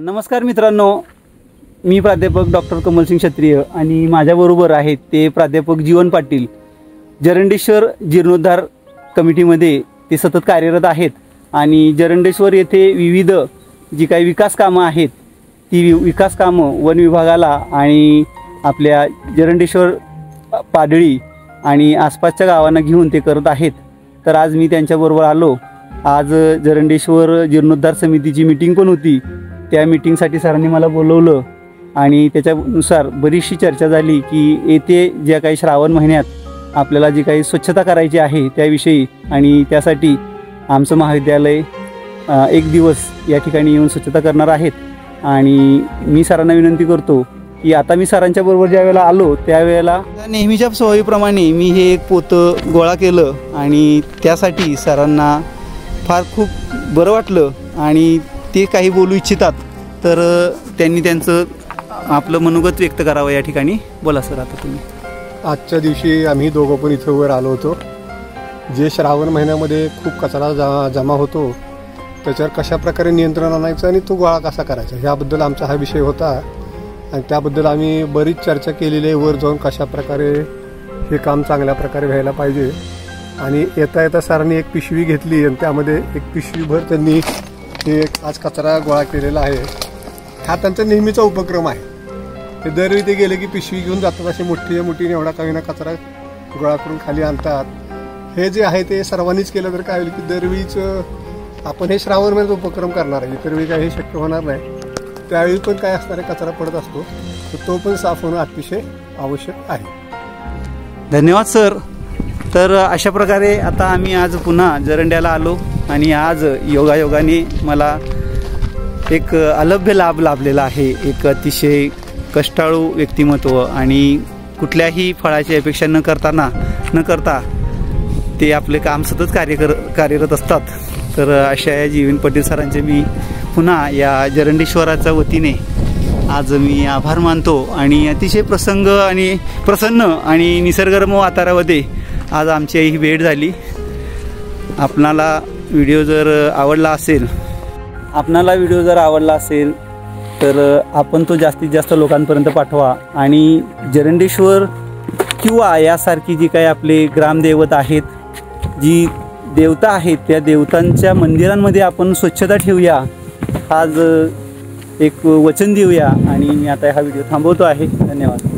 नमस्कार मित्रांनो, मी प्राध्यापक डॉक्टर कमलसिंग क्षत्रिय आणि माझ्याबरोबर आहेत ते प्राध्यापक जीवन पाटील. जरंडेश्वर जीर्णोद्धार कमिटीमध्ये ते सतत कार्यरत आहेत आणि जरंडेश्वर येथे विविध जी काही विकास कामं आहेत ती विकास कामं वन विभागाला आणि आपल्या जरंडेश्वर पाडळी आणि आसपासच्या गावांना घेऊन ते करत आहेत. तर आज मी त्यांच्याबरोबर आलो. आज जरंडेश्वर जीर्णोद्धार समितीची मीटिंग पण होती. त्या मीटिंगसाठी सरांनी मला बोलवलं आणि त्याच्यानुसार बरीचशी चर्चा झाली की येथे ज्या काही श्रावण महिन्यात आपल्याला जी काही स्वच्छता करायची आहे त्याविषयी, आणि त्यासाठी आमचं महाविद्यालय एक दिवस या ठिकाणी येऊन स्वच्छता करणार आहेत. आणि मी सरांना विनंती करतो की आता मी सरांच्या बरोबर ज्या वेळेला आलो त्यावेळेला नेहमीच्या सवयीप्रमाणे मी हे एक पोतं गोळा केलं आणि त्यासाठी सरांना फार खूप बरं वाटलं आणि ते काही बोलू इच्छितात. तर त्यांनी त्यांचं आपलं मनोगत व्यक्त करावं या ठिकाणी. बोला सर आता तुम्ही. आजच्या दिवशी आम्ही दोघं पण इथं वर आलो होतो. जे श्रावण महिन्यामध्ये खूप कचरा जमा होतो त्याच्यावर कशा प्रकारे नियंत्रण आणायचं आणि तो गोळा कसा करायचा ह्याबद्दल आमचा हा विषय होता. आणि त्याबद्दल आम्ही बरीच चर्चा केलेली आहे. वर जाऊन कशा प्रकारे हे काम चांगल्या प्रकारे व्हायला पाहिजे. आणि येता येता सरांनी एक पिशवी घेतली आणि त्यामध्ये एक पिशवीभर त्यांनी हे आज कचरा गोळा केलेला आहे. हा त्यांचा नेहमीचा उपक्रम आहे. ते दरवेळी ते गेले की पिशवी घेऊन जातात, अशी मोठी एवढा काही ना कचरा गोळा करून खाली आणतात. हे जे आहे ते सर्वांनीच केलं तर काय होईल की दरवेळीच आपण हे श्रावण महिन्यात उपक्रम करणार आहे, इतर वेळी काही हे शक्य होणार नाही. त्यावेळी पण काय असणार आहे, कचरा पडत असतो, तर तो पण साफ होणं अतिशय आवश्यक आहे. धन्यवाद सर. तर अशा प्रकारे आता आम्ही आज पुन्हा जरंड्याला आलो आणि आज योगायोगाने मला एक अलभ्य लाभ लाभलेला आहे. एक अतिशय कष्टाळू व्यक्तिमत्व आणि कुठल्याही फळाची अपेक्षा न करता ते आपले काम सतत कार्यरत असतात. तर अशा या जीवन पाटील सरांचे मी पुन्हा या जरंडेश्वराच्या वतीने आज मी आभार मानतो. आणि अतिशय प्रसन्न आणि निसर्गरम्य वातावरणामध्ये आज आमची ही भेट झाली. आपणाला व्हिडिओ जर आवडला असेल तर आपण तो जास्तीत जास्त लोकांपर्यंत पाठवा. आणि जरंडेश्वर किंवा यासारखी जी काही आपले ग्रामदैवत आहेत, जी देवता आहेत, त्या देवतांच्या मंदिरांमध्ये आपण स्वच्छता ठेवूया, आज एक वचन देऊया. आणि मी आता हा व्हिडिओ थांबवतो आहे. धन्यवाद.